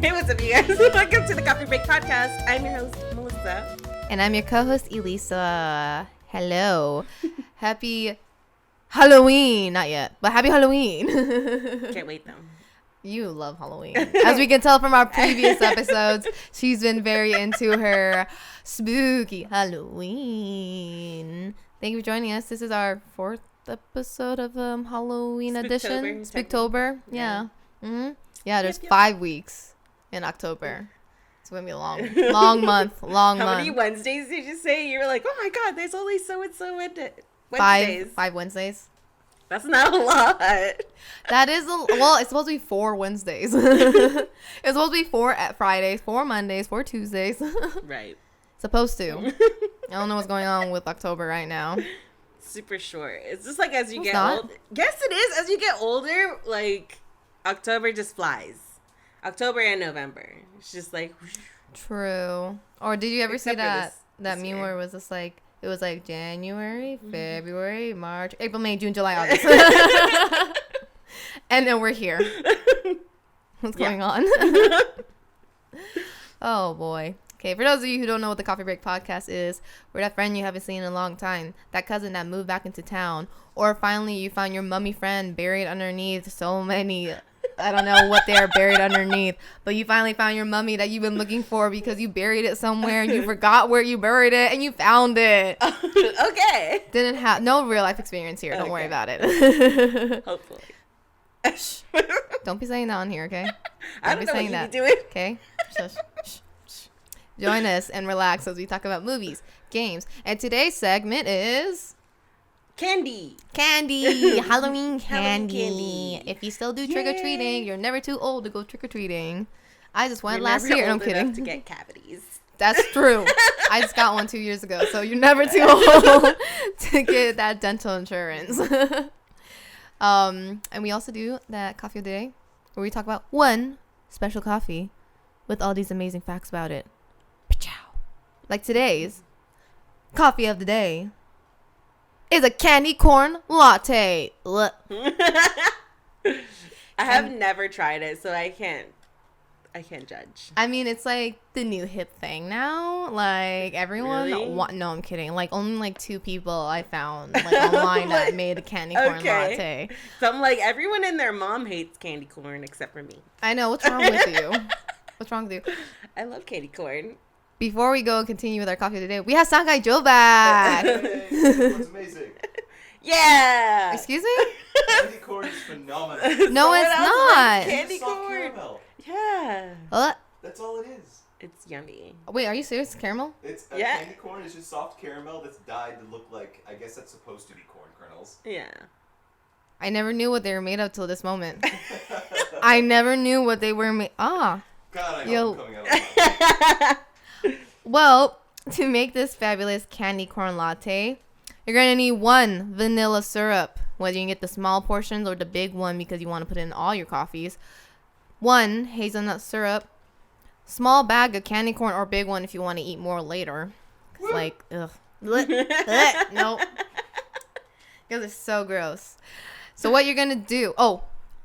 Hey, what's up, you guys? Welcome to the Coffee Break Podcast. I'm your host, Melissa. And I'm your co-host, Elisa. Hello. Happy Halloween. Not yet, but happy Halloween. Can't wait, though. You love Halloween. As we can tell from our previous episodes, she's been very into her spooky Halloween. Thank you for joining us. This is our 4th episode of Halloween edition. Spooktober. Yeah. Mm-hmm. Yeah, there's 5 weeks in October. It's going to be a long month. How many Wednesdays did you say? You were like, oh my God, there's only so-and-so Wednesdays. 5 Wednesdays. That's not a lot. That is it's supposed to be 4 Wednesdays. It's supposed to be 4 Fridays, 4 Mondays, 4 Tuesdays. Right. Supposed to. I don't know what's going on with October right now. Super short. It's just like as you get older. Yes, it is. As you get older, like October just flies. October and November. It's just like true. Or did you ever see that meme where it was just like it was like January, February, March, April, May, June, July, August. And then we're here. What's going on? Oh boy. Okay, for those of you who don't know what the Coffee Break Podcast is, we're that friend you haven't seen in a long time, that cousin that moved back into town, or finally you found your mummy friend buried underneath so many, I don't know what they are buried underneath, but you finally found your mummy that you've been looking for because you buried it somewhere and you forgot where you buried it and you found it. Okay. Didn't have no real life experience here. Don't worry about it. Hopefully. Don't be saying that on here, okay? I don't know what you be doing. Okay? Shush. Join us and relax as we talk about movies, games, and today's segment is Candy. Halloween candy. If you still do trick-or-treating, you're never too old to go trick-or-treating. I just went last year. I'm kidding. To get cavities. That's true. I just got one 2 years ago, so you're never too old to get that dental insurance. And we also do that coffee of the day, where we talk about one special coffee with all these amazing facts about it. Like today's coffee of the day is a candy corn latte. I have never tried it, so I can't judge. I mean, it's like the new hip thing now. Like everyone, really? No, I'm kidding. Like only like 2 people I found like online that made a candy corn latte. So I'm like, everyone and their mom hates candy corn except for me. I know. What's wrong with you? What's wrong with you? I love candy corn. Before we go and continue with our coffee today, we have Sangai Joe back. It's amazing. Yeah. Excuse me? Candy corn is phenomenal. No, it's not. Candy Soft corn. caramel. Yeah. What? That's all it is. It's yummy. Wait, are you serious? Caramel? It's Yeah. Candy corn is just soft caramel that's dyed to look like, I guess that's supposed to be corn kernels. Yeah. I never knew what they were made of till this moment. I never knew what they were made. God, I know I'm coming out of my Well, to make this fabulous candy corn latte, you're going to need 1 vanilla syrup, whether you can get the small portions or the big one because you want to put it in all your coffees. 1 hazelnut syrup, small bag of candy corn or big one if you want to eat more later. It's like, ugh. No. Because it's so gross. So what you're going to do,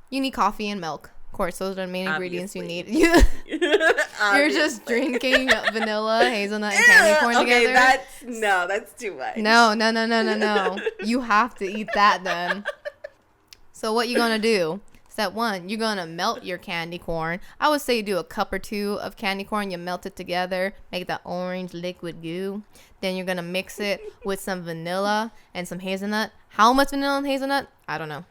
you need coffee and milk. Of course, those are the main ingredients you need. You're just drinking vanilla, hazelnut, and candy corn together. That's too much. No. You have to eat that then. So what you gonna do? Step 1, you're gonna melt your candy corn. I would say you do a cup or 2 of candy corn. You melt it together, make that orange liquid goo. Then you're gonna mix it with some vanilla and some hazelnut. How much vanilla and hazelnut? I don't know.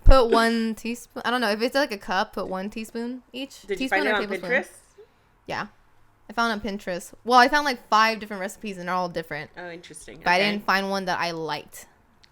Put 1 teaspoon. I don't know. If it's like a cup, put 1 teaspoon each. Did you find it on Pinterest? Yeah. I found it on Pinterest. Well, I found like 5 different recipes and they're all different. Oh, interesting. But I didn't find one that I liked.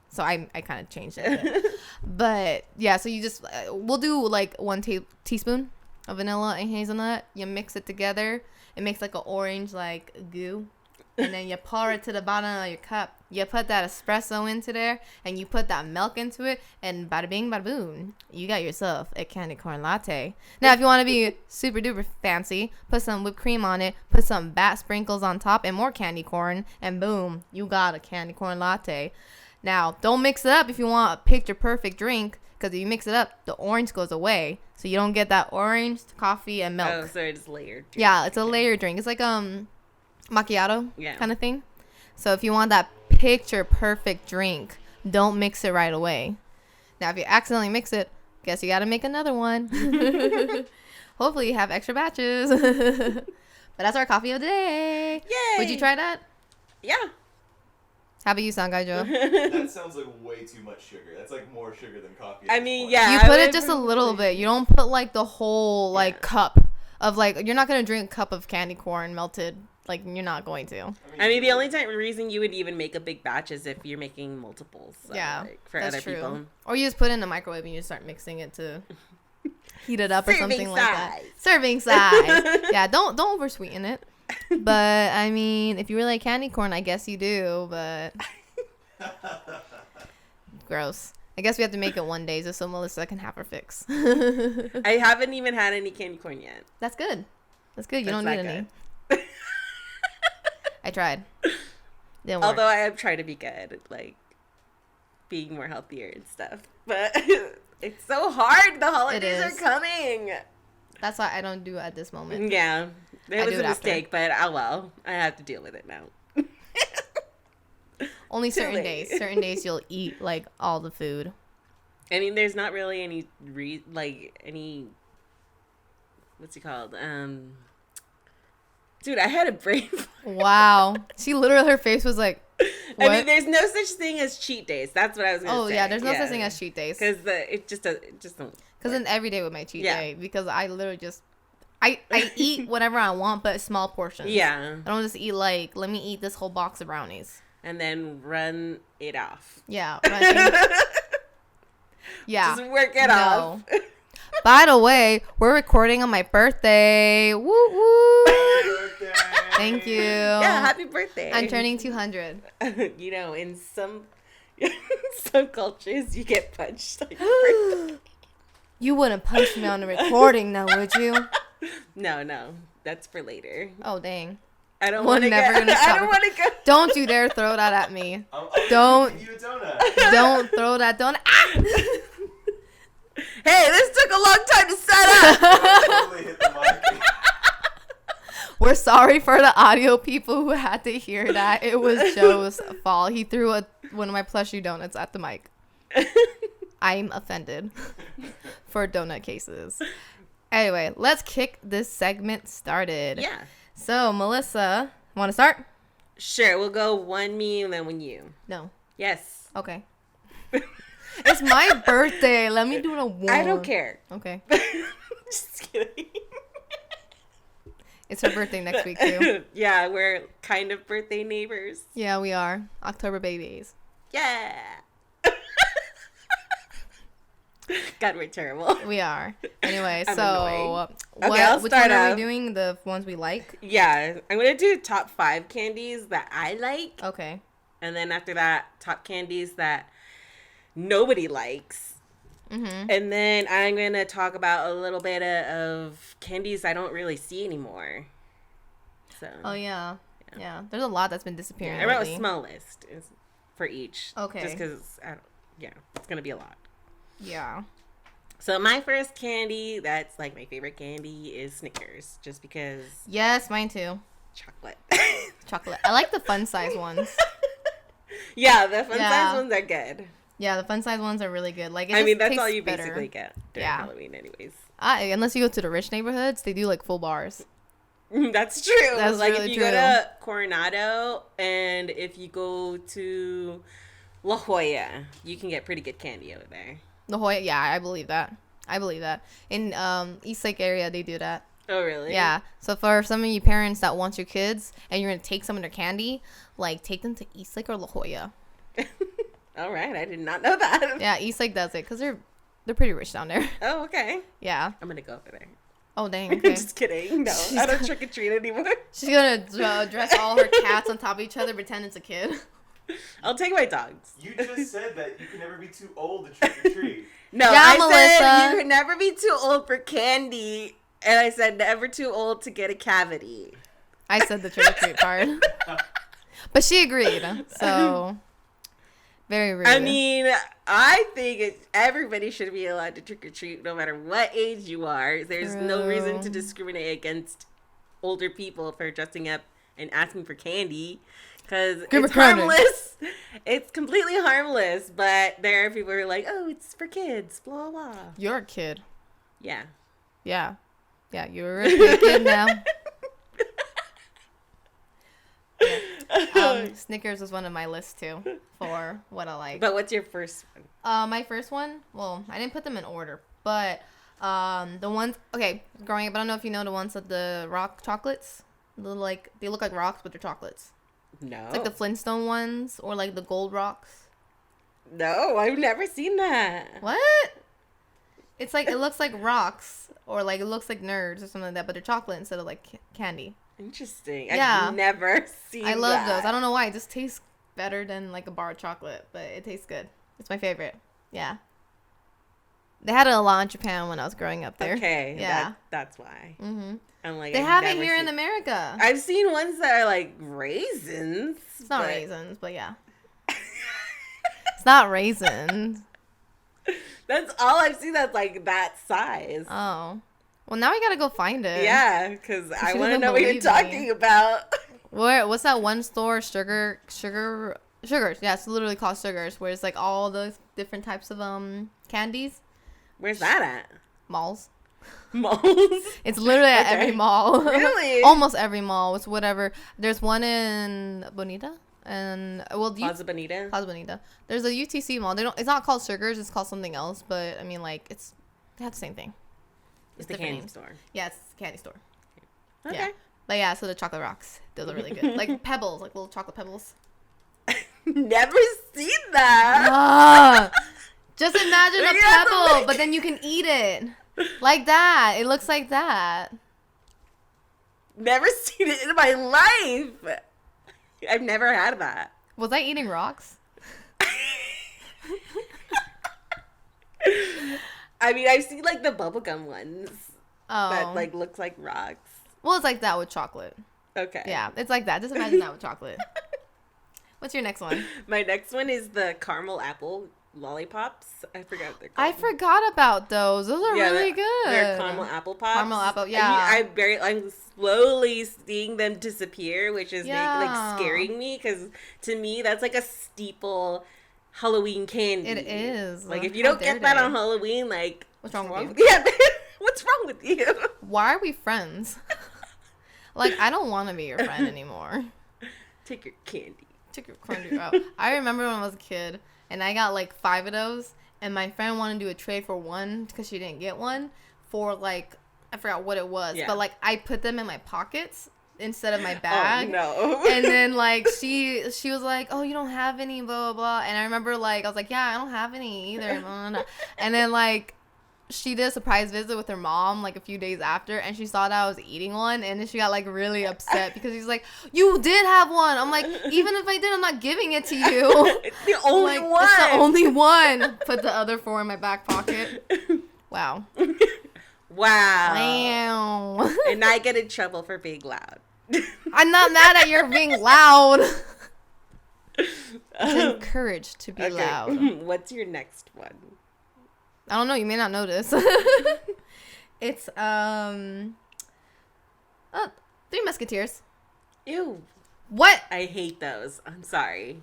So I kind of changed it. But yeah, so you just, we'll do like 1 teaspoon of vanilla and hazelnut. You mix it together. It makes like an orange like goo. And then you pour it to the bottom of your cup. You put that espresso into there, and you put that milk into it, and bada bing, bada boom, you got yourself a candy corn latte. Now, if you want to be super duper fancy, put some whipped cream on it, put some bat sprinkles on top, and more candy corn, and boom, you got a candy corn latte. Now, don't mix it up if you want a picture perfect drink, because if you mix it up, the orange goes away. So you don't get that orange, coffee, and milk. Oh, so it's layered. Drink. Yeah, it's a layered drink. It's like macchiato kind of thing. So if you want that picture perfect drink, don't mix it right away. Now, if you accidentally mix it, guess you got to make another one. Hopefully you have extra batches. But that's our coffee of the day. Yay! Would you try that? Yeah. How about you, Sangai Joe? That sounds like way too much sugar. That's like more sugar than coffee. I mean, yeah. You put it just a little bit. You don't put like the whole like cup of like. You're not gonna drink a cup of candy corn melted. Like you're not going to. I mean, the only reason you would even make a big batch is if you're making multiples. So, like, for that's other true. people. Or you just put it in the microwave and you start mixing it to heat it up or something like that. Serving size. Yeah, don't oversweeten it. But I mean, if you really like candy corn, I guess you do. But gross. I guess we have to make it one day just so Melissa can have her fix. I haven't even had any candy corn yet. That's good. That's good. You don't need any. I tried. Didn't work. Although I have tried to be good, like being more healthier and stuff. But it's so hard. The holidays are coming. That's why I don't do it at this moment. Yeah. It was a mistake, but oh well. I have to deal with it now. Only certain days. Certain days you'll eat like all the food. I mean, there's not really any any what's it called? Dude, I had a brain. Wow. She literally, her face was like, what? I mean, there's no such thing as cheat days. That's what I was going to say. Oh, yeah, there's no such thing as cheat days. Because it just don't. Because then every day with my cheat day. Because I literally just, I eat whatever I want, but small portions. Yeah. I don't just eat like, let me eat this whole box of brownies. And then run it off. Yeah. Yeah. Just work it off. By the way, we're recording on my birthday. Woo woo. Birthday. Thank you. Yeah, happy birthday. I'm turning 200. You know, in some cultures, you get punched on your birthday. You wouldn't punch me on the recording now, would you? No. That's for later. Oh, dang. I don't want to go. I don't want to go. Don't you dare throw that at me. Don't. You a donut. Don't throw that donut. Ah! Hey, this took a long time to set up. Totally hit the mic. We're sorry for the audio people who had to hear that. It was Joe's fault. He threw one of my plushie donuts at the mic. I'm offended for donut cases. Anyway, let's kick this segment started. Yeah. So, Melissa, want to start? Sure, we'll go one me and then one you. No. Yes. Okay. It's my birthday. Let me do the one. I don't care. Okay. Just kidding. It's her birthday next week, too. Yeah, we're kind of birthday neighbors. Yeah, we are. October babies. Yeah. God, we're terrible. We are. Anyway, I'm so annoying. which one are we doing? The ones we like? Yeah, I'm going to do top 5 candies that I like. Okay. And then after that, top candies that nobody likes. Mm-hmm. And then I'm going to talk about a little bit of candies I don't really see anymore. So. Oh, yeah. Yeah. There's a lot that's been disappearing. I wrote lately. a small list for each. Okay. Just because, it's going to be a lot. Yeah. So my first candy that's like my favorite candy is Snickers. Just because. Yes, mine too. Chocolate. Chocolate. I like the fun size ones. Yeah, the fun size ones are good. Yeah, the fun size ones are really good. Like, that's all you basically get during Halloween anyways. Unless you go to the rich neighborhoods, they do like full bars. That's true. That's like really if you true. go to Coronado and if you go to La Jolla, you can get pretty good candy over there. La Jolla, yeah, I believe that. In East Lake area, they do that. Oh, really? Yeah. So for some of you parents that want your kids and you're going to take some of their candy, like take them to East Lake or La Jolla. All right. I did not know that. Yeah, East Lake does it because they're pretty rich down there. Oh, okay. Yeah. I'm going to go over there. Oh, dang. Okay. Just kidding. No, I don't trick or treat anymore. She's going to dress all her cats on top of each other, pretend it's a kid. I'll take my dogs. You just said that you can never be too old to trick or treat. No, yeah, I Melissa. said you could never be too old for candy. And I said never too old to get a cavity. I said the trick or treat part. But she agreed. So, Very rude. I mean, I think everybody should be allowed to trick or treat no matter what age you are. There's no reason to discriminate against older people for dressing up and asking for candy. Because it's harmless. It's completely harmless. But there are people who are like, oh, it's for kids. Blah, blah. You're a kid. Yeah. Yeah. Yeah, you're a kid now. Snickers was one of my lists too for what I like. But what's your first one? My first one, well, I didn't put them in order, but the ones, okay, growing up, I don't know if you know the ones with the rock chocolates. They look like rocks, but they're chocolates. No. It's like the Flintstone ones or like the gold rocks. No, I've never seen that. What? It's like, it looks like rocks or like it looks like nerds or something like that, but they're chocolate instead of like candy. Interesting. Yeah. I've never seen I love that. those. I don't know why. It just tastes better than like a bar of chocolate, but it tastes good. It's my favorite. Yeah. They had it a lot in Japan when I was growing up there. Okay. Yeah. That's why. Mm-hmm. I'm like, They I've have it never here in seen- America. I've seen ones that are like raisins. It's not raisins, but yeah. It's not raisins. That's all I've seen that's like that size. Oh. Well, now we gotta go find it. Yeah, because I she want to doesn't know what you're believe me. talking about. What's that one store? Sugars. Yeah, it's literally called Sugars, where it's like all those different types of candies. Where's that at? Malls. Malls? It's literally at Okay. every mall. Really? Almost every mall. It's whatever. There's one in Bonita and Plaza Bonita? Plaza Bonita. There's a UTC mall. It's not called Sugars. It's called something else. But I mean, like they have the same thing. It's the different candy names. store. Yeah, it's a candy store. Okay. Yeah. But yeah, so the chocolate rocks, those are really good. Like pebbles, like little chocolate pebbles. Never seen that. Ah, just imagine a Yeah, pebble, but then you can eat it. Like that. It looks like that. Never seen it in my life. I've never had that. Was I eating rocks? I mean, I've seen like the bubblegum ones Oh. that like looks like rocks. Well, it's like that with chocolate. Okay. Yeah, it's like that. Just imagine that with chocolate. What's your next one? My next one is the caramel apple lollipops. I forgot what they're called. I forgot about those. Those are really good. They're caramel apple pops. Caramel apple, And yeah. I'm slowly seeing them disappear, which is Yeah. scaring me because to me that's like a staple Halloween candy. It is. Like if you How don't dare get that they. on Halloween, like What's wrong with you? Yeah, what's wrong with you? Why are we friends? Like, I don't want to be your friend anymore. Take your candy. Took your corned out. I remember when I was a kid, and I got like 5 of those, and my friend wanted to do a trade for one because she didn't get one for like, I forgot what it was, Yeah. but like I put them in my pockets instead of my bag. Oh, no. And then like she was like, oh, you don't have any, blah blah blah. And I remember like I was like, yeah, I don't have any either. Blah, blah, blah. And then like she did a surprise visit with her mom like a few days after, and she saw that I was eating one, and then she got like really upset because she's like, you did have one. I'm like, even if I did, I'm not giving it to you. It's the only Like, one. It's the only one. Put the other 4 in my back pocket. Wow. Wow. And I get in trouble for being loud. I'm not mad at your being loud. It's encouraged to be loud. What's your next one? I don't know. You may not know this. It's Three Musketeers. Ew. What? I hate those. I'm sorry.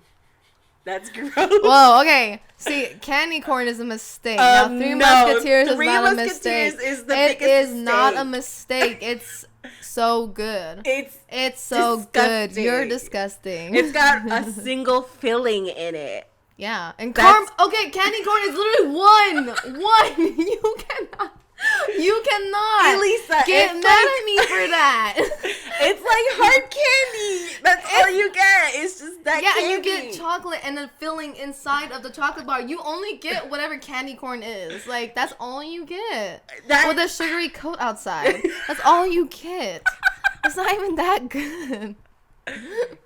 That's gross. Whoa. Okay. See, candy corn is a mistake. Now, Three Musketeers is Three not a Musketeers mistake. is the It biggest is not a mistake. mistake. It's so good. It's so good. disgusting. You're disgusting. It's got a single filling in it. Yeah, and That's- okay, candy corn is literally one. You cannot. Elisa, Get it's mad like- at me for that. It's like hard candy. That's all you get. It's just that Yeah, candy. and you get chocolate and then filling inside of the chocolate bar. You only get whatever candy corn is. Like, that's all you get. That- With a sugary coat outside. That's all you get. It's not even that good.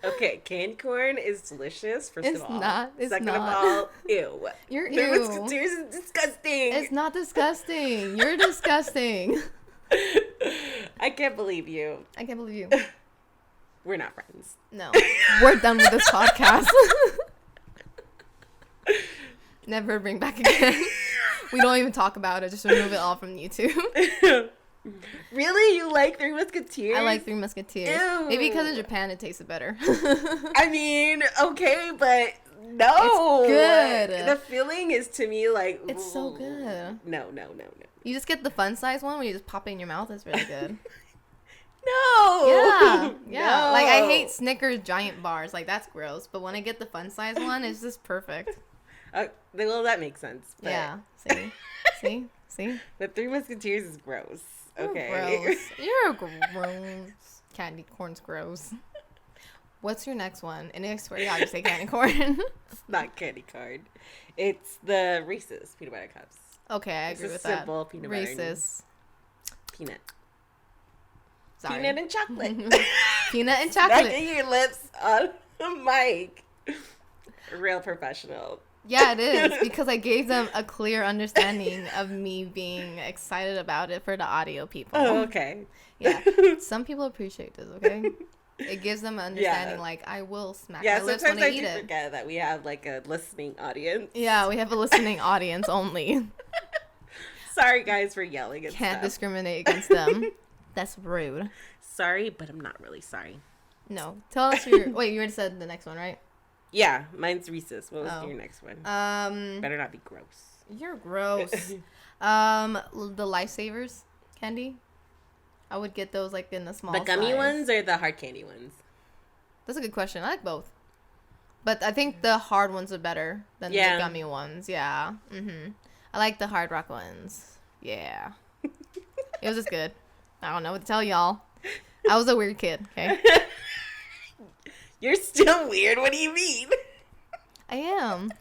Okay, candy corn is delicious, first It's of all. not. It's Second not. of all, ew. You're Three ew. Musketeers is disgusting. It's not disgusting. You're disgusting. I can't believe you. I can't believe you. We're not friends. No. We're done with this podcast. Never bring back again. We don't even talk about it. Just remove it all from YouTube. Really? You like Three Musketeers? I like Three Musketeers. Ew. Maybe because in Japan it tasted better. I mean, okay, but no. It's good. The feeling is to me like... It's so good. No. You just get the fun size one where you just pop it in your mouth. It's really good. No. Yeah. No. Like, I hate Snickers giant bars. Like, that's gross. But when I get the fun size one, it's just perfect. Well, that makes sense. But Yeah. See? The Three Musketeers is gross. Okay. Gross. You're gross. Candy corn's gross. What's your next one? And I swear to God, you say candy corn. It's not candy corn. It's the Reese's peanut butter cups. Okay, I agree with that. Simple peanut butter. Reese's. Peanut. Sorry. Peanut and chocolate. Peanut and chocolate. Smacking your lips on the mic. Real professional. Yeah, it is, because I gave them a clear understanding of me being excited about it for the audio people. Oh, okay. Yeah. Some people appreciate this, okay? It gives them an understanding, like, I will smack my lips when I eat it. Forget that we have, like, a listening audience. Yeah, we have a listening audience only. Sorry, guys, for yelling and Can't stuff. Discriminate against them. That's rude. Sorry, but I'm not really sorry. No. Tell us your... Wait, you already said the next one, right? Yeah, mine's Reese's. What was your next one? Better not be gross. You're gross. The Lifesavers candy. I would get those like in the small. The gummy size. ones or the hard candy ones? That's a good question. I like both, but I think the hard ones are better than the gummy ones. Yeah. I like the Hard Rock ones. Yeah. It was just good. I don't know what to tell y'all. I was a weird kid. Okay. You're still weird. What do you mean? I am.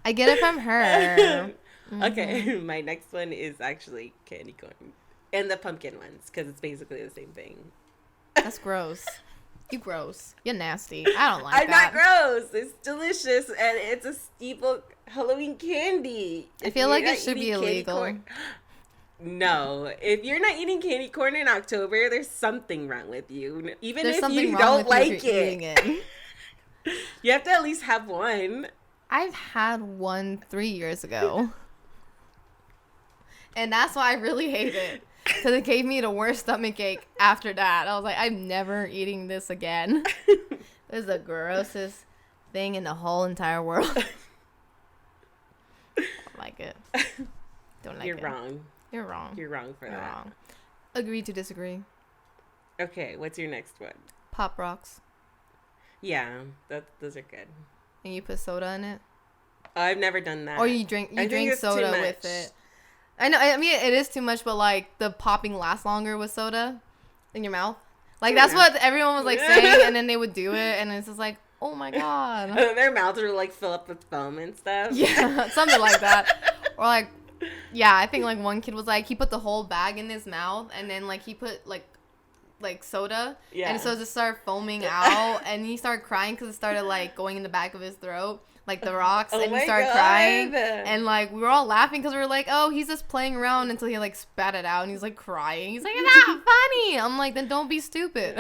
I get it from her. Okay, my next one is actually candy corn. And the pumpkin ones, because it's basically the same thing. That's gross. You gross. You're nasty. I don't like I'm that. not gross. It's delicious, and it's a staple Halloween candy. I feel like it should be illegal. No, if you're not eating candy corn in October, there's something wrong with you. Even There's if you don't like it, you have to at least have one. I've had one 3 years ago. And that's why I really hate it. Because it gave me the worst stomach ache after that. I was like, I'm never eating this again. This is the grossest thing in the whole entire world. Don't like it. Don't like You're it. wrong. You're wrong. You're wrong for You're that. wrong. Agree to disagree. Okay, what's your next one? Pop Rocks. Yeah, those are good. And you put soda in it? I've never done that. Or you drink it's soda too with much. it. I know. I mean, it is too much, but like the popping lasts longer with soda in your mouth. Like that's what everyone was like saying, and then they would do it, and it's just like, oh my god. Their mouths would like fill up with foam and stuff. Yeah, something like that. Or like, yeah, I think like one kid was like he put the whole bag in his mouth, and then like he put like soda, and so it just started foaming out, and he started crying because it started like going in the back of his throat. Like the rocks, and he started crying, and like we were all laughing because we were like, "Oh, he's just playing around," until he like spat it out, and he's like crying. He's like, "It's not funny." I'm like, "Then don't be stupid."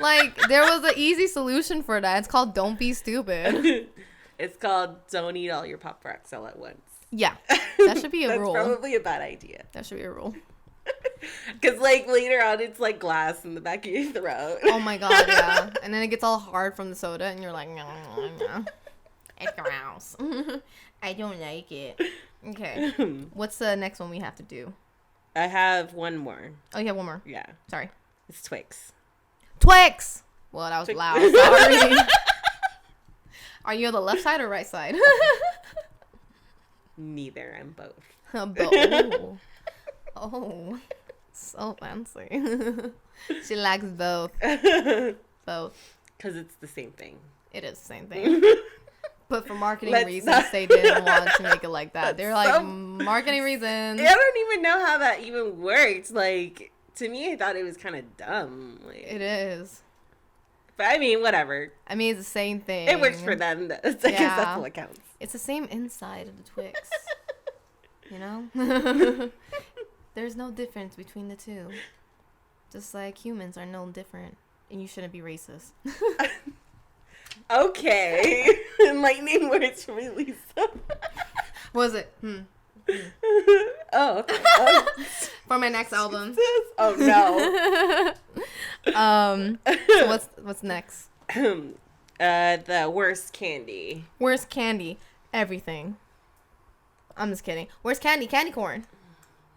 Like there was an easy solution for that. It's called "Don't be stupid." It's called "Don't eat all your Pop Rocks all at once." Yeah, that should be a rule. That's probably a bad idea. That should be a rule. Because like later on, it's like glass in the back of your throat. Oh my god, yeah. And then it gets all hard from the soda, and you're like, no. It's gross. I don't like it. Okay. What's the next one we have to do? I have one more. Oh, you have one more. Yeah. Sorry. It's Twix. Twix! Well, that was loud. Sorry. Are you on the left side or right side? Neither. I'm both. Both. Oh. So fancy. She likes both. Both. Because it's the same thing. It is the same thing. But for marketing reasons, they didn't want to make it like that. They're like, marketing reasons. I don't even know how that even works. Like, to me, I thought it was kind of dumb. Like, it is. But, I mean, whatever. I mean, it's the same thing. It works for them. I guess that's what counts. It's the same inside of the Twix. You know? There's no difference between the two. Just like humans are no different. And you shouldn't be racist. Okay. Enlightening words from Elisa. What was it? Oh, okay. Oh. For my next album. Oh no. So what's next? The worst candy. Worst candy? Everything. I'm just kidding. Worst candy? Candy corn.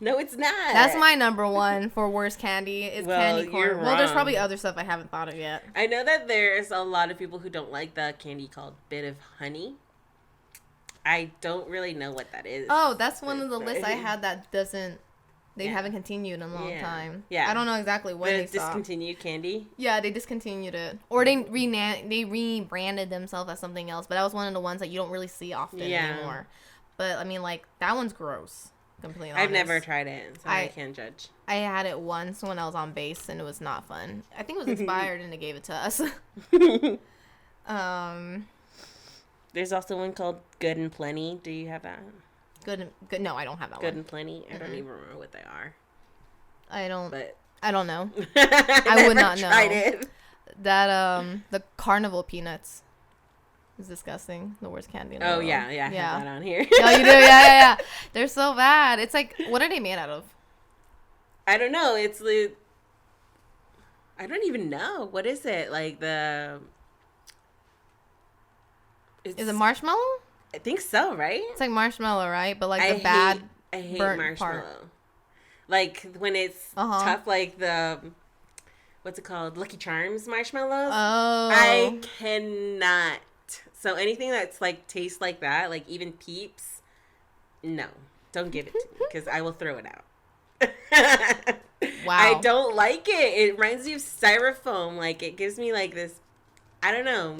No, it's not. That's my number one for worst candy. Is candy corn. You're Well, there's wrong. probably other stuff I haven't thought of yet. I know that there's a lot of people who don't like the candy called Bit of Honey. I don't really know what that is. Oh, that's one of the lists I had that doesn't. They Yeah. haven't continued in a long time. Yeah. I don't know exactly when they stopped. discontinued candy. Yeah, they discontinued it, or they rebranded themselves as something else. But that was one of the ones that you don't really see often anymore. But I mean, like that one's gross. Completely honest. I've never tried it, so I can't judge. I had it once when I was on base, and it was not fun. I think it was expired, and they gave it to us. There's also one called Good and Plenty. Do you have that? Good. No, I don't have that Good one. and Plenty. I don't even remember what they are. I don't. But I don't know. I would not know. tried it. That the Carnival Peanuts is disgusting. The worst candy in the world. I have that on here. Oh, you do? Yeah. They're so bad. It's like, what are they made out of? I don't know. It's the. I don't even know. What is it? Like the. Is it marshmallow? I think so, right? It's like marshmallow, right? But like the I hate burnt marshmallow. part. Like when it's tough, like the. What's it called? Lucky Charms marshmallows. Oh. I cannot. So anything that's like tastes like that, like even Peeps, no, don't give it to me because I will throw it out. Wow. I don't like it. It reminds me of styrofoam. Like it gives me like this. I don't know.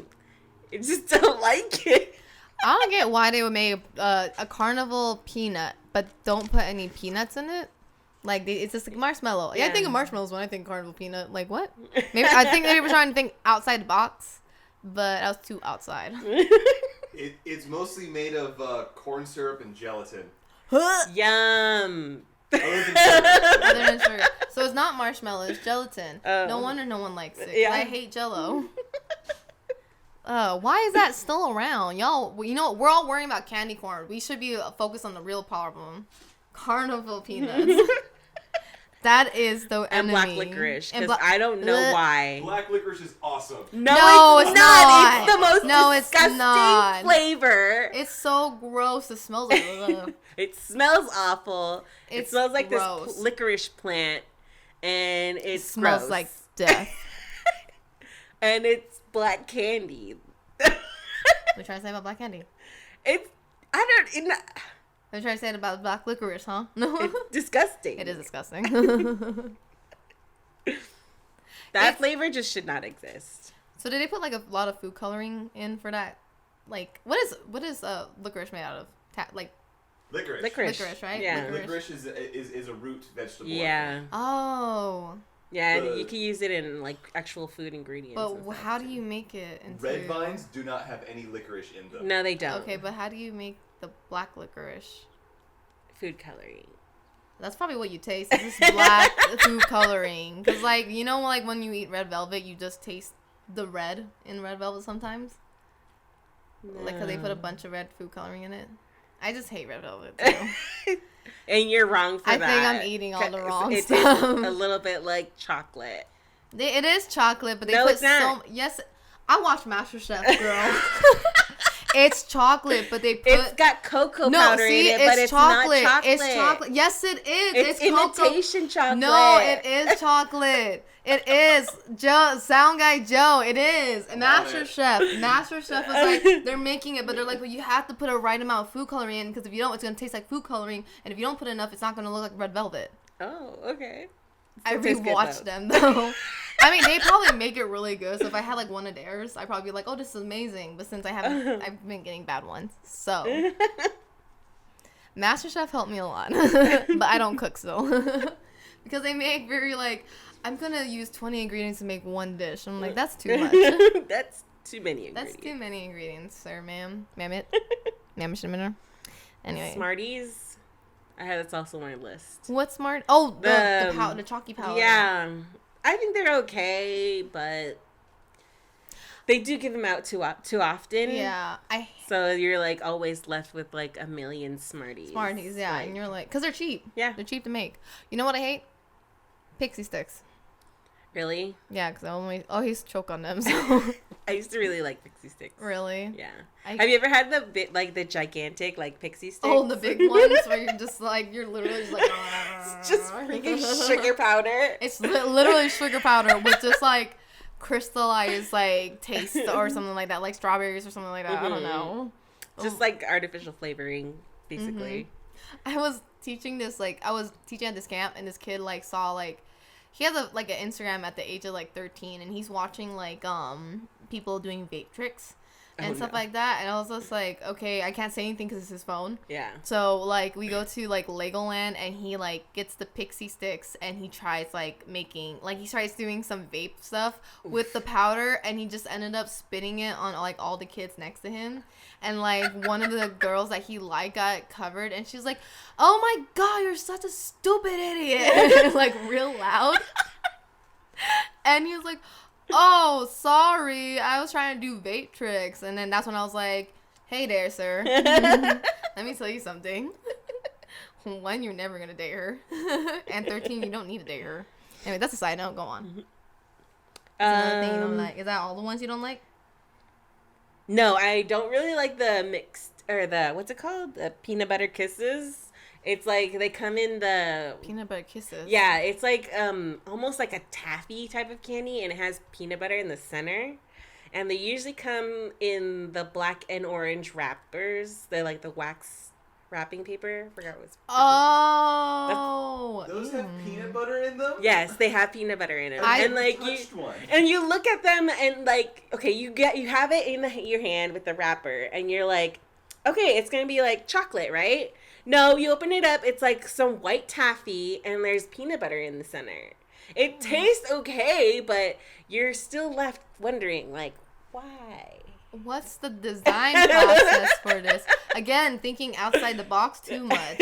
I just don't like it. I don't get why they would make a carnival peanut, but don't put any peanuts in it. Like it's just like marshmallow. Yeah, I think of marshmallows when I think carnival peanut. Like what? Maybe I think they were trying to think outside the box, but I was too outside. It's mostly made of corn syrup and gelatin. Yum. Other than sugar. So it's not marshmallow, it's gelatin. No wonder no one likes it. Yeah. I hate Jell-O. Why is that still around? Y'all, you know, we're all worrying about candy corn. We should be focused on the real problem. Carnival Peanuts. That is the enemy. And black licorice, because I don't know why. Black licorice is awesome. No, it's not. It's the most disgusting it's not. flavor. It's so gross. It smells like It smells awful. It smells like gross. this licorice plant, and it smells gross. like death. And it's black candy. What are you trying to say about black candy? They're trying to say it about black licorice, huh? No. It's disgusting. It is disgusting. That flavor just should not exist. So did they put like a lot of food coloring in for that? Like what is licorice made out of? Licorice. Licorice, right? Yeah. Licorice is a root vegetable. Yeah. Oh. Yeah, and you can use it in like actual food ingredients. But how do you make it into... Red vines do not have any licorice in them. No, they don't. Okay, but how do you make the black licorice? Food coloring. That's probably what you taste. It's just black food coloring. Because, like, you know, like when you eat red velvet, you just taste the red in red velvet sometimes? No. Like, because they put a bunch of red food coloring in it. I just hate red velvet, too. And you're wrong for that. I think I'm eeating all the wrong it stuff. It tastes a little bit like chocolate. It is chocolate, but they no, put it's not. Yes, I watch MasterChef, girl. It's chocolate, but they put... It's got cocoa powder in it, but it's chocolate. not chocolate. It's chocolate. Yes, it is. It's imitation chocolate. No, it is chocolate. It is. Sound guy Joe, it is. MasterChef was like, they're making it, but they're like, well, you have to put a right amount of food coloring in, because if you don't, it's going to taste like food coloring, and if you don't put enough, it's not going to look like red velvet. Oh, okay. I rewatched them, though. I mean, they probably make it really good. So if I had like one of theirs, I'd probably be like, "Oh, this is amazing." But since I've been getting bad ones. So MasterChef helped me a lot, but I don't cook still because they make very like I'm gonna use 20 ingredients to make one dish. I'm like, that's too much. That's too many ingredients. That's too many ingredients, sir, ma'am, mammoth, Anyway, Smarties. That's also on my list. What's smart? Oh, the chalky powder. Yeah. I think they're okay, but They do give them out too often. Yeah. So you're like always left with like a million Smarties. Smarties, yeah. Like, and you're like, because they're cheap. Yeah. They're cheap to make. You know what I hate? Pixie sticks. Really? Yeah, because I always choke on them. So. I used to really like pixie sticks. Really? Yeah. Have you ever had the gigantic like pixie sticks? Oh, the big ones where you're just like, you're literally just like. It's just freaking sugar powder. It's literally sugar powder with just like crystallized like taste or something like that, like strawberries or something like that. I don't know. Just like artificial flavoring, basically. I was teaching at this camp, and this kid like saw like. He has an Instagram at the age of like 13, and he's watching like people doing vape tricks and stuff like that. And I was just like, okay, I can't say anything because it's his phone. Yeah. So like we go to like Legoland, and he like gets the pixie sticks, and he tries he tries doing some vape stuff with the powder, and he just ended up spitting it on like all the kids next to him. And like one of the girls that he liked got covered, and she was like, "Oh my god, you're such a stupid idiot!" Like real loud. And he was like, "Oh, sorry, I was trying to do vape tricks." And then that's when I was like, "Hey there, sir. Let me tell you something. 1, you're never gonna date her, and 13, you don't need to date her." Anyway, that's a side note. Go on. That's another thing you don't like. Is that all the ones you don't like? No, I don't really like the mixed, or the, what's it called? The peanut butter kisses. It's like, they come in the... Peanut butter kisses? Yeah, it's like, almost like a taffy type of candy, and it has peanut butter in the center. And they usually come in the black and orange wrappers. They're like the wax wrapping paper. I forgot what it's. Oh! Those have peanut butter in them? Yes, they have peanut butter in them. And like you look at them and like, okay, you have it in your hand with the wrapper, and you're like, okay, it's gonna be like chocolate, right? No, you open it up, it's like some white taffy, and there's peanut butter in the center. It tastes okay, but you're still left wondering, like, why? What's the design process for this? Again, thinking outside the box too much.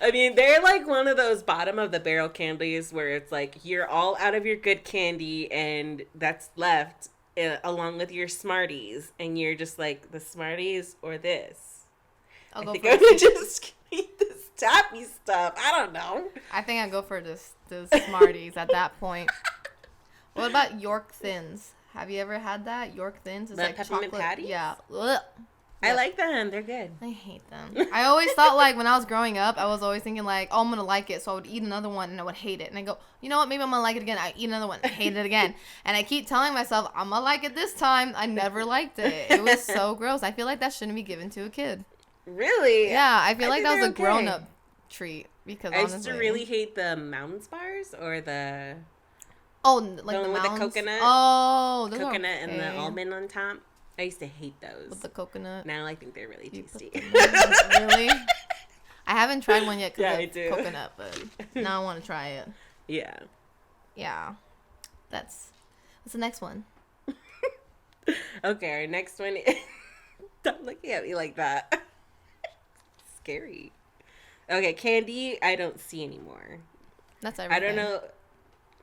I mean, they're like one of those bottom of the barrel candies where it's like you're all out of your good candy and that's left along with your Smarties, and you're just like, the Smarties or this? I think I would just eat this taffy stuff. I don't know. I think I'd go for the Smarties at that point. What about York Thins? Have you ever had that? York Thins is like peppermint chocolate. patties? Yeah. Ugh. I like them. They're good. I hate them. I always thought, like, when I was growing up, I was always thinking, like, oh, I'm going to like it. So I would eat another one, and I would hate it. And I go, you know what? Maybe I'm going to like it again. I eat another one. I hate it again. And I keep telling myself, I'm going to like it this time. I never liked it. It was so gross. I feel like that shouldn't be given to a kid. Really? Yeah. I feel like that was a grown-up treat. Because I honestly, used to really hate the Mounds bars or the... Oh, like the with mounds? the coconut. Oh, those coconut are okay. and the almond on top. I used to hate those. With the coconut. Now I think they're really tasty. Really? I haven't tried one yet because of coconut, but now I want to try it. Yeah. Yeah. What's the next one? Okay, our next one is... Stop looking at me like that. Scary. Okay, candy I don't see anymore. That's everything. I don't know...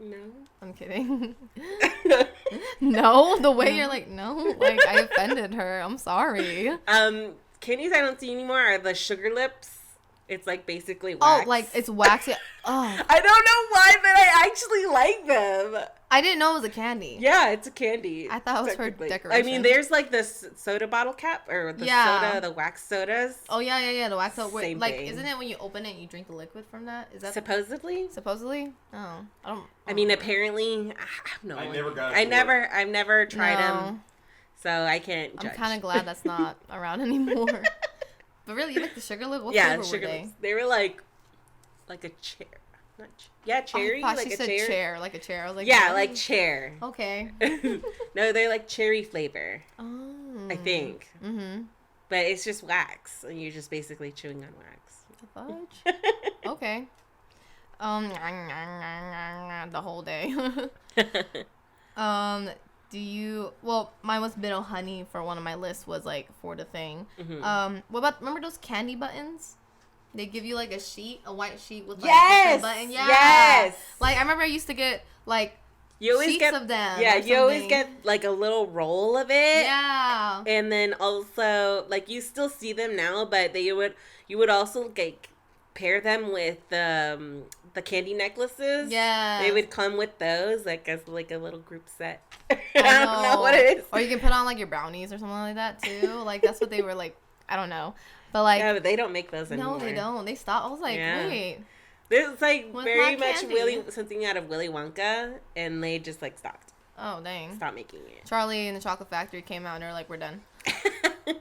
No. I'm kidding. No, the way you're like, no, like I offended her. I'm sorry. Candies I don't see anymore are the sugar lips. It's like basically wax. Oh, like it's waxy. Oh. I don't know why, but I actually like them. I didn't know it was a candy. Yeah, it's a candy. I thought it was for decoration. I mean, there's like the soda bottle cap or the soda, the wax sodas. Oh yeah, the wax soda. Same like, thing. Isn't it when you open it and you drink the liquid from that? Is that supposedly? Oh, I mean, apparently, no. I've never tried them, so I can't judge. I'm kind of glad that's not around anymore. But really, you like the sugar lip? What flavor sugar were they? lips. They were like a chair. Cherry. I thought like she a said chair. like a chair. I was like, yeah, really? like chair. Okay. No, they're like cherry flavor. Oh. I think. Mm-hmm. But it's just wax, and you're just basically chewing on wax. The fudge. Okay. The whole day. Well, mine was middle honey for one of my lists was like for the thing. Mm-hmm. Remember those candy buttons? They give you like a white sheet with like yes! a button. Yeah. Yes. Like I remember I used to get like You always sheets get of them. Yeah, or you always something. get like a little roll of it. Yeah. And then also like you still see them now, but you would also like pair them with the candy necklaces. Yeah. They would come with those like as like a little group set. I don't know what it is. Or you can put on like your brownies or something like that too. Like that's what they were like. I don't know, but like Yeah, but they don't make those anymore. no, they don't. They stopped. I was like, Yeah. wait. It's like What's very my much candy? something out of Willy Wonka, and they just like stopped Dang. making it. Charlie and the Chocolate Factory came out and they're like, we're done. It's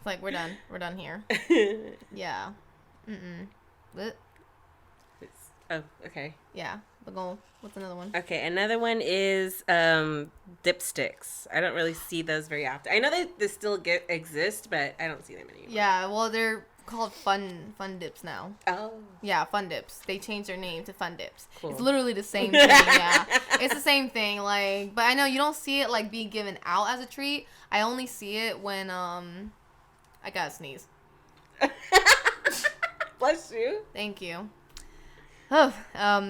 like we're done here. Yeah. But, Oh, okay. yeah. The goal. What's another one? Okay, another one is dipsticks. I don't really see those very often. I know they still exist, but I don't see them anymore. Yeah. Well, they're called fun dips now. Oh. Yeah, fun dips. They changed their name to fun dips. Cool. It's literally the same thing. Yeah, it's the same thing. Like, but I know you don't see it like being given out as a treat. I only see it when I gotta sneeze. Bless you. Thank you. Oh,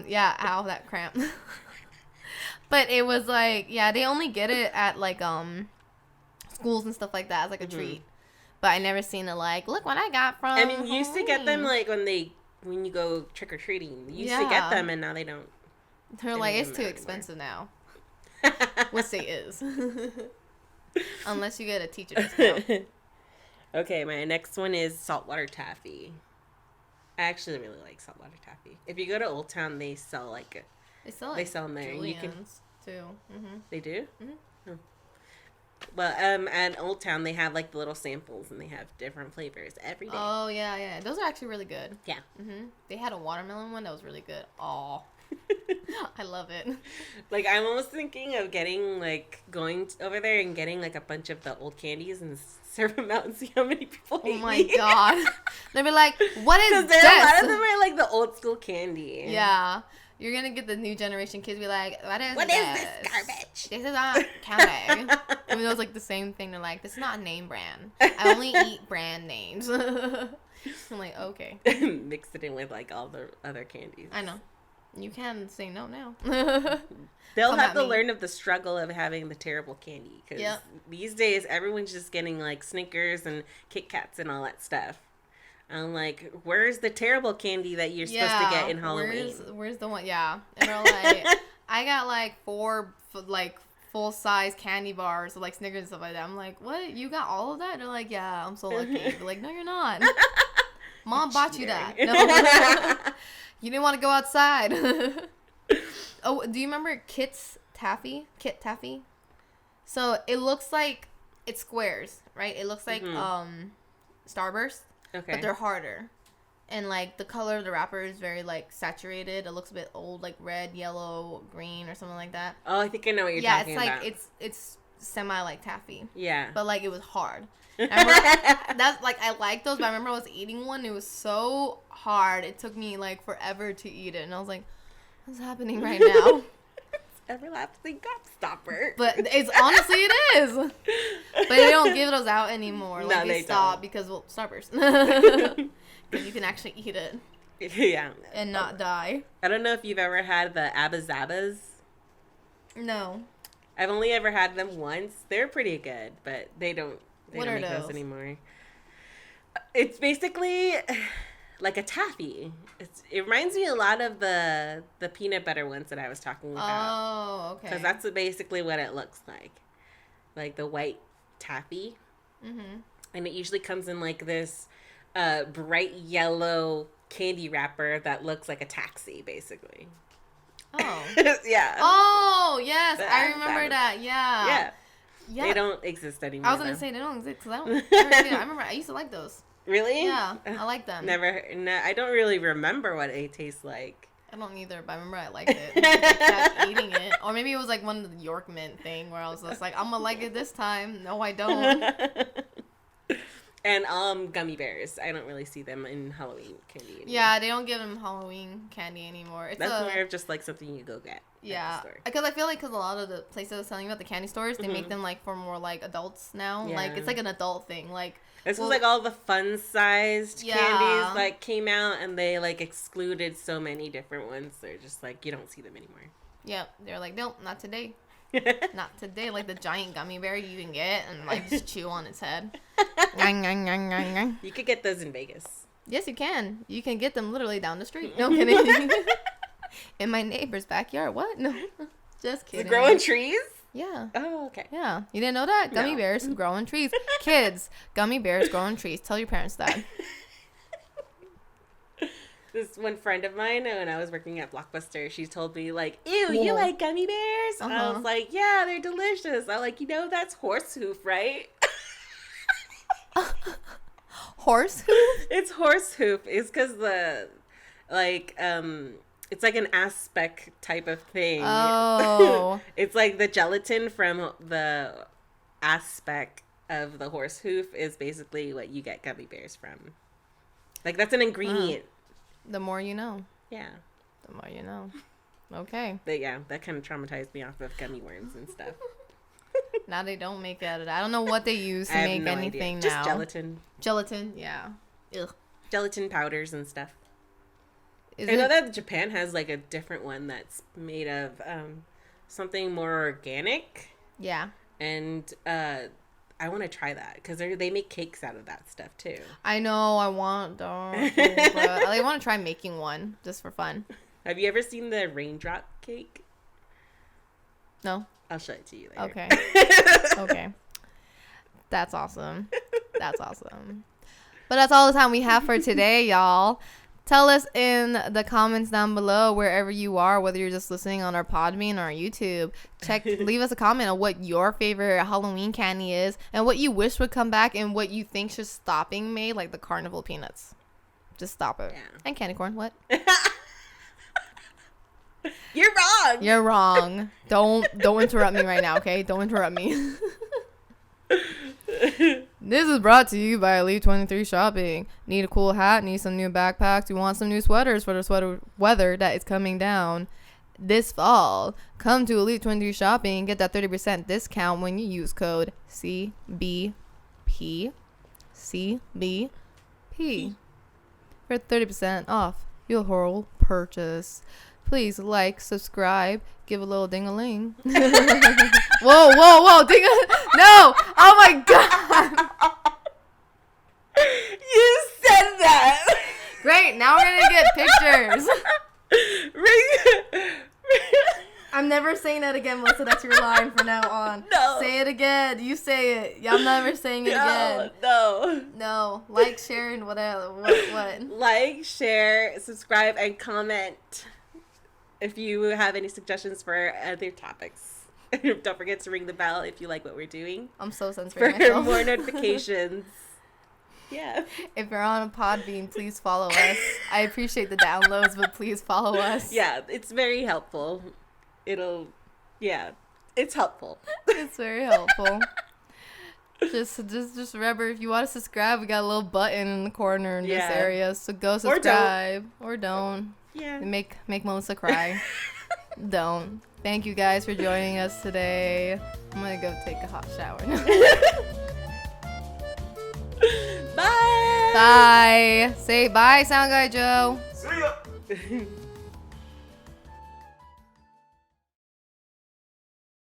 yeah, ow, that cramp. But it was like, yeah, they only get it at like schools and stuff like that as like a treat. But I never seen it like, look what I got from I mean, you used to get them Halloween. like when you go trick or treating. You used to get them, and now they don't. They're It like, it's doesn't too matter expensive now. Which it is. Unless you get a teacher discount. Okay, my next one is saltwater taffy. I actually really like saltwater taffy. If you go to Old Town, they sell like They sell them there. And you can. Julian's too. They do. Mhm. Oh. Well, at Old Town they have like the little samples, and they have different flavors every day. Oh yeah. Those are actually really good. Yeah. They had a watermelon one that was really good. Oh, I love it. Like I'm almost thinking of going over there and getting like a bunch of the old candies and serve them out and see how many people Oh hate my me. god. They'll be like, what is Because this? a lot of them are like the old school candy. Yeah. You're gonna get the new generation kids be like, what is This garbage? This is not candy. I mean, it was like the same thing. They're like, this is not a name brand. I only eat brand names. I'm like, okay. Mixed it in with like all the other candies. I know. You can say no now. They'll Come have at to me. learn of the struggle of having the terrible candy. Because Yep. these days, everyone's just getting like Snickers and Kit Kats and all that stuff. I'm like, where's the terrible candy that you're supposed to get in Halloween? Where's the one? Yeah. And they're like, I got like 4 like full size candy bars with like Snickers and stuff like that. I'm like, what? You got all of that? They're like, yeah, I'm so lucky. They're like, no, you're not. Mom bought you that. No. You didn't want to go outside. Oh, do you remember Kit Taffy? So it looks like it's squares, right? It looks like Starburst, Okay. but they're harder. And like the color of the wrapper is very like saturated. It looks a bit old, like red, yellow, green, or something like that. Oh, I think I know what you're Yeah, talking it's like about. it's semi like taffy, Yeah. but like it was hard. I remember, that's like I like those, but I remember I was eating one. It was so hard. It took me like forever to eat it, and I was like, "What's happening right now?" Everlasting gobstopper. But it's honestly it is. But they don't give those out anymore. Like No, they they stopped don't. because Starburst. Because you can actually eat it Yeah. and not die. I don't know if you've ever had the Abba Zabbas. No. I've only ever had them once. They're pretty good, but they don't What make are those those? anymore. It's basically like a taffy. It reminds me a lot of the peanut butter ones that I was talking about. Oh, okay. Because that's basically what it looks like the white taffy. Mm-hmm. And it usually comes in like this bright yellow candy wrapper that looks like a taxi, basically. Oh. Yeah. Oh, yes. The I Abba remember Zabbas. that. Yeah. Yeah. Yeah. They don't exist anymore. I was going to though. say they don't exist because I don't. I remember I used to like those. Really? Yeah. I like them. I don't really remember what they taste like. I don't either, but I remember I liked it. I kept eating it. Or maybe it was like one of the York Mint thing where I was just like, I'm going to like it this time. No, I don't. And gummy bears. I don't really see them in Halloween candy anymore. Yeah, they don't give them Halloween candy anymore. It's That's more of just like something you go get. yeah, At the store. because I feel like a lot of the places I was telling you about the candy stores, they make them like for more like adults now. Like Yeah. it's like an adult thing. Like This well, was like all the fun sized Yeah. candies like came out, and they like excluded so many different ones. They're just like you don't see them anymore. Yep. They're like, nope, not today. Not today. Like the giant gummy bear you can get and like just chew on its head. You could get those in Vegas. Yes, you can. You can get them literally down the street. No kidding. In my neighbor's backyard. What? No. Just kidding. They grow in trees? Yeah. Oh, okay. Yeah. You didn't know that? Gummy bears grow in trees. Kids, gummy bears grow in trees. Tell your parents that. This one friend of mine, when I was working at Blockbuster, she told me, like, ew, you like gummy bears? And I was like, yeah, they're delicious. I'm like, that's horse hoof, right? Horse hoof? It's horse hoof. It's because it's like an aspect type of thing. Oh. It's like the gelatin from the aspect of the horse hoof is basically what you get gummy bears from. Like, that's an ingredient. The more you know. Yeah. The more you know. Okay. But yeah, that kind of traumatized me off of gummy worms and stuff. Now they don't make it. I don't know what they use to make anything now. Just gelatin. Gelatin, yeah. Ugh. Gelatin powders and stuff. I Is know it? that Japan has like a different one that's made of something more organic. Yeah. And I want to try that because they make cakes out of that stuff too. I know. I want but I want to try making one just for fun. Have you ever seen the raindrop cake? No. I'll show it to you later. Okay. Okay. That's awesome. That's awesome. But that's all the time we have for today, y'all. Tell us in the comments down below, wherever you are, whether you're just listening on our Podbean or our YouTube. Leave us a comment on what your favorite Halloween candy is and what you wish would come back and what you think should stop being made, like the Carnival Peanuts. Just stop it. Yeah. And candy corn. What? You're wrong. You're wrong. Don't interrupt me right now, okay? Don't interrupt me. This is brought to you by Elite 23 Shopping. Need a cool hat? Need some new backpacks? You want some new sweaters for the sweater weather that is coming down this fall? Come to Elite 23 Shopping and get that 30% discount when you use code CBP for 30% off your whole purchase. Please like, subscribe, give a little ding-a-ling. Whoa, no! Oh my god! You said that. Great, now we're gonna get pictures. I'm never saying that again, Melissa. That's your line from now on. No. Say it again. You say it. I'm never saying it again. No. Like, share, and whatever. What? Like, share, subscribe, and comment if you have any suggestions for other topics. Don't forget to ring the bell if you like what we're doing. I'm so censoring for myself. more notifications. Yeah. If you're on a Podbean, please follow us. I appreciate the downloads, but please follow us. Yeah, it's very helpful. It's helpful. It's very helpful. Just remember, if you want to subscribe, we got a little button in the corner in this area, so go subscribe or don't. Yeah. Make Melissa cry. Don't. Thank you guys for joining us today. I'm gonna go take a hot shower now. Bye. Bye. Say bye, Sound Guy Joe. See ya.